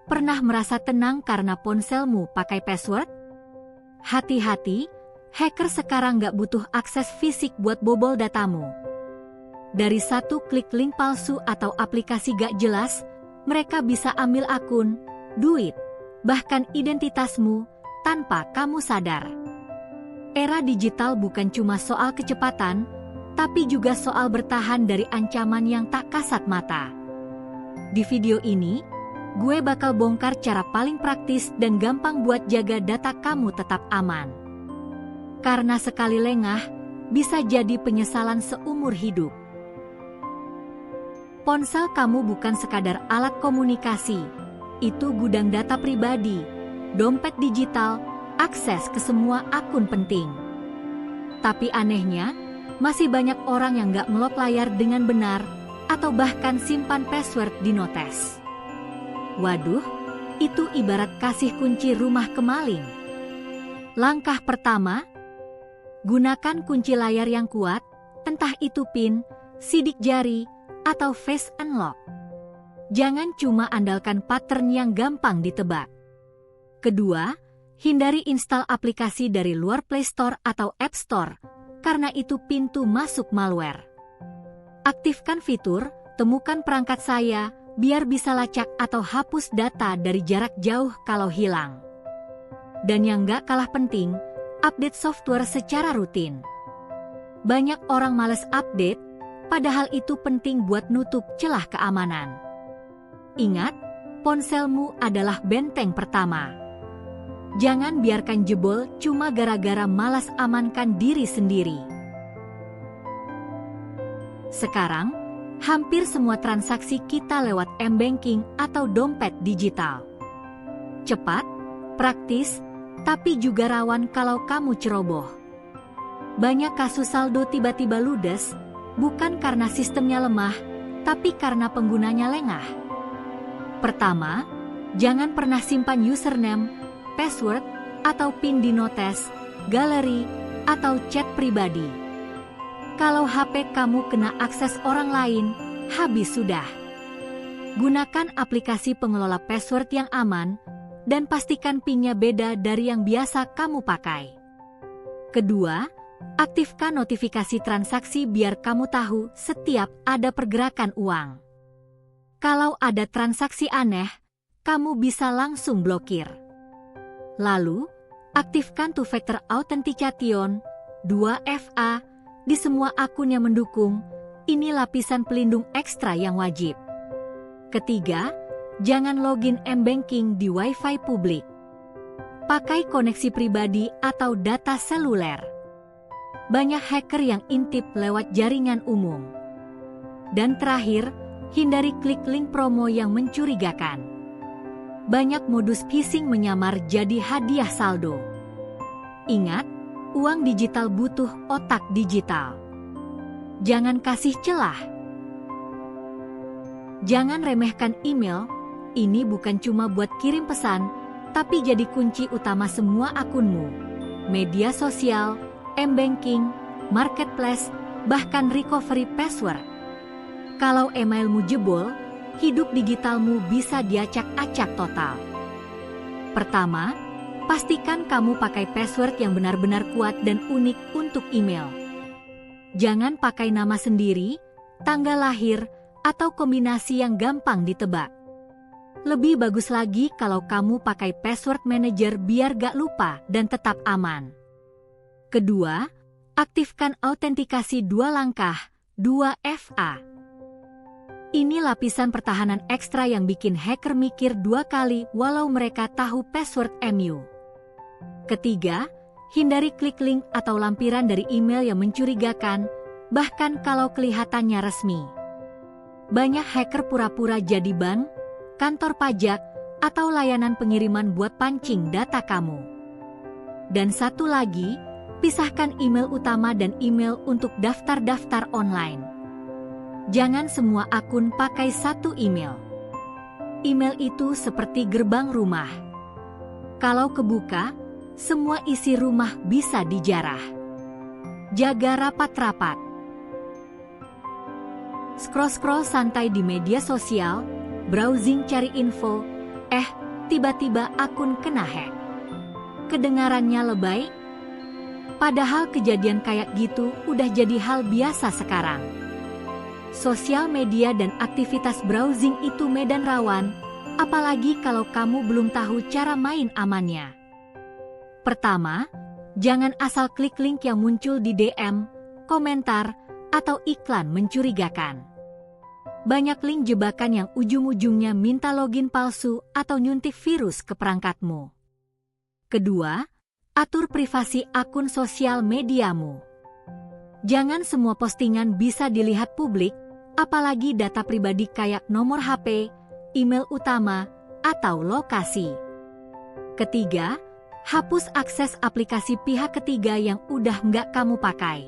Pernah merasa tenang karena ponselmu pakai password? Hati-hati, hacker sekarang nggak butuh akses fisik buat bobol datamu. Dari satu klik link palsu atau aplikasi gak jelas, mereka bisa ambil akun, duit, bahkan identitasmu, tanpa kamu sadar. Era digital bukan cuma soal kecepatan, tapi juga soal bertahan dari ancaman yang tak kasat mata. Di video ini, gue bakal bongkar cara paling praktis dan gampang buat jaga data kamu tetap aman. Karena sekali lengah, bisa jadi penyesalan seumur hidup. Ponsel kamu bukan sekadar alat komunikasi, itu gudang data pribadi, dompet digital, akses ke semua akun penting. Tapi anehnya, masih banyak orang yang nggak ngelok layar dengan benar, atau bahkan simpan password di notes. Waduh, itu ibarat kasih kunci rumah ke maling. Langkah pertama, gunakan kunci layar yang kuat, entah itu PIN, sidik jari, atau face unlock. Jangan cuma andalkan pattern yang gampang ditebak. Kedua, hindari install aplikasi dari luar Play Store atau App Store, karena itu pintu masuk malware. Aktifkan fitur, temukan perangkat saya, biar bisa lacak atau hapus data dari jarak jauh kalau hilang. Dan yang gak kalah penting, update software secara rutin. Banyak orang males update, padahal itu penting buat nutup celah keamanan. Ingat, ponselmu adalah benteng pertama. Jangan biarkan jebol cuma gara-gara malas amankan diri sendiri. Sekarang, hampir semua transaksi kita lewat m-banking atau dompet digital. Cepat, praktis, tapi juga rawan kalau kamu ceroboh. Banyak kasus saldo tiba-tiba ludes, bukan karena sistemnya lemah, tapi karena penggunanya lengah. Pertama, jangan pernah simpan username, password, atau PIN di notes, galeri, atau chat pribadi. Kalau HP kamu kena akses orang lain, habis sudah. Gunakan aplikasi pengelola password yang aman, dan pastikan PIN-nya beda dari yang biasa kamu pakai. Kedua, aktifkan notifikasi transaksi biar kamu tahu setiap ada pergerakan uang. Kalau ada transaksi aneh, kamu bisa langsung blokir. Lalu, aktifkan two-factor authentication, 2FA, di semua akun yang mendukung. Ini lapisan pelindung ekstra yang wajib. Ketiga, jangan login m-banking di Wi-Fi publik. Pakai koneksi pribadi atau data seluler. Banyak hacker yang intip lewat jaringan umum. Dan terakhir, hindari klik link promo yang mencurigakan. Banyak modus phishing menyamar jadi hadiah saldo. Ingat, uang digital butuh otak digital. Jangan kasih celah. Jangan remehkan email, ini bukan cuma buat kirim pesan, tapi jadi kunci utama semua akunmu. Media sosial, m-banking, marketplace, bahkan recovery password. Kalau emailmu jebol, hidup digitalmu bisa diacak-acak total. Pertama, pastikan kamu pakai password yang benar-benar kuat dan unik untuk email. Jangan pakai nama sendiri, tanggal lahir, atau kombinasi yang gampang ditebak. Lebih bagus lagi kalau kamu pakai password manager biar gak lupa dan tetap aman. Kedua, aktifkan autentikasi 2 langkah, 2FA. Ini lapisan pertahanan ekstra yang bikin hacker mikir 2 kali walau mereka tahu password MU. Ketiga, hindari klik link atau lampiran dari email yang mencurigakan, bahkan kalau kelihatannya resmi. Banyak hacker pura-pura jadi bank, kantor pajak, atau layanan pengiriman buat pancing data kamu. Dan satu lagi, pisahkan email utama dan email untuk daftar-daftar online. Jangan semua akun pakai satu email. Email itu seperti gerbang rumah. Kalau kebuka, semua isi rumah bisa dijarah. Jaga rapat-rapat. Scroll-scroll santai di media sosial, browsing cari info, tiba-tiba akun kena hack. Kedengarannya lebay? Padahal kejadian kayak gitu udah jadi hal biasa sekarang. Sosial media dan aktivitas browsing itu medan rawan, apalagi kalau kamu belum tahu cara main amannya. Pertama, jangan asal klik link yang muncul di DM, komentar, atau iklan mencurigakan. Banyak link jebakan yang ujung-ujungnya minta login palsu atau nyuntik virus ke perangkatmu. Kedua, atur privasi akun sosial mediamu. Jangan semua postingan bisa dilihat publik, apalagi data pribadi kayak nomor HP, email utama, atau lokasi. Ketiga, hapus akses aplikasi pihak ketiga yang udah nggak kamu pakai.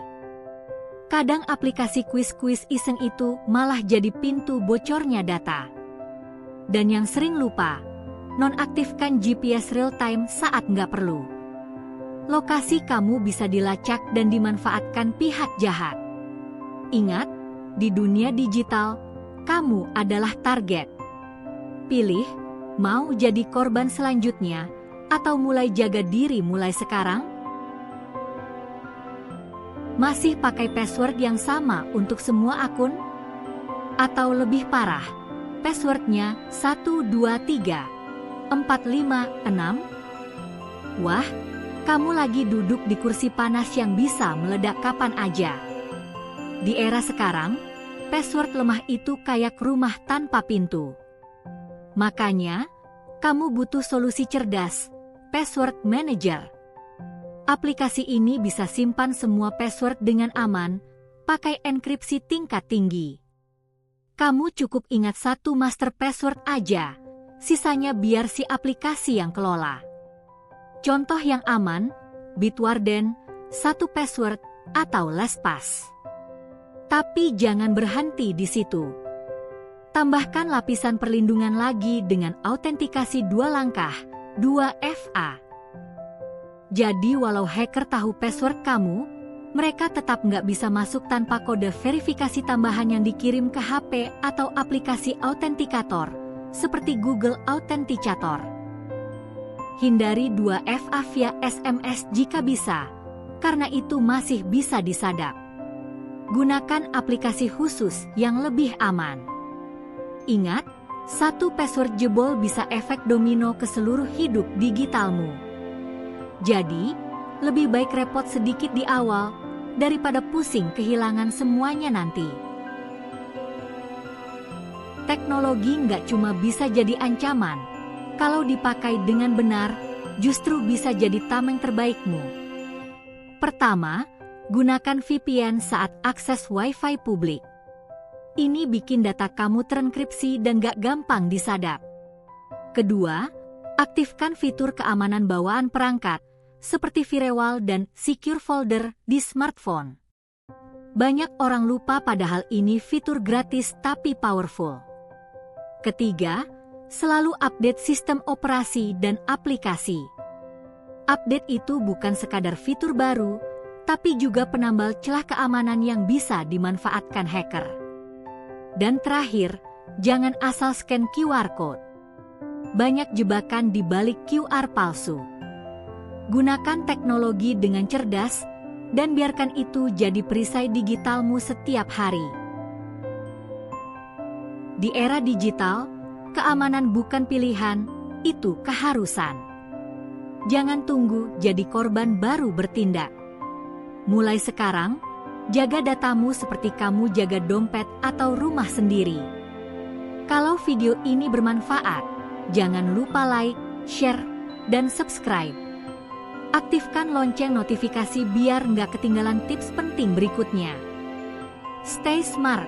Kadang aplikasi kuis-kuis iseng itu malah jadi pintu bocornya data. Dan yang sering lupa, nonaktifkan GPS real-time saat nggak perlu. Lokasi kamu bisa dilacak dan dimanfaatkan pihak jahat. Ingat, di dunia digital, kamu adalah target. Pilih, mau jadi korban selanjutnya, atau mulai jaga diri mulai sekarang? Masih pakai password yang sama untuk semua akun? Atau lebih parah, passwordnya 123 456? Wah, kamu lagi duduk di kursi panas yang bisa meledak kapan aja. Di era sekarang, password lemah itu kayak rumah tanpa pintu. Makanya, kamu butuh solusi cerdas, Password Manager. Aplikasi ini bisa simpan semua password dengan aman, pakai enkripsi tingkat tinggi. Kamu cukup ingat satu master password aja, sisanya biar si aplikasi yang kelola. Contoh yang aman, Bitwarden, satu password, atau LastPass. Tapi jangan berhenti di situ. Tambahkan lapisan perlindungan lagi dengan autentikasi 2 langkah, 2FA. Jadi walau hacker tahu password kamu, mereka tetap nggak bisa masuk tanpa kode verifikasi tambahan yang dikirim ke HP atau aplikasi autentikator, seperti Google Authenticator. Hindari 2FA via SMS jika bisa, karena itu masih bisa disadap. Gunakan aplikasi khusus yang lebih aman. Ingat, satu password jebol bisa efek domino ke seluruh hidup digitalmu. Jadi, lebih baik repot sedikit di awal, daripada pusing kehilangan semuanya nanti. Teknologi nggak cuma bisa jadi ancaman, kalau dipakai dengan benar, justru bisa jadi tameng terbaikmu. Pertama, gunakan VPN saat akses Wi-Fi publik. Ini bikin data kamu terenkripsi dan gak gampang disadap. Kedua, aktifkan fitur keamanan bawaan perangkat, seperti Firewall dan Secure Folder di smartphone. Banyak orang lupa padahal ini fitur gratis tapi powerful. Ketiga, selalu update sistem operasi dan aplikasi. Update itu bukan sekadar fitur baru, tapi juga penambal celah keamanan yang bisa dimanfaatkan hacker. Dan terakhir, jangan asal scan QR code. Banyak jebakan di balik QR palsu. Gunakan teknologi dengan cerdas, dan biarkan itu jadi perisai digitalmu setiap hari. Di era digital, keamanan bukan pilihan, itu keharusan. Jangan tunggu jadi korban baru bertindak. Mulai sekarang, jaga datamu seperti kamu jaga dompet atau rumah sendiri. Kalau video ini bermanfaat, jangan lupa like, share, dan subscribe. Aktifkan lonceng notifikasi biar nggak ketinggalan tips penting berikutnya. Stay smart.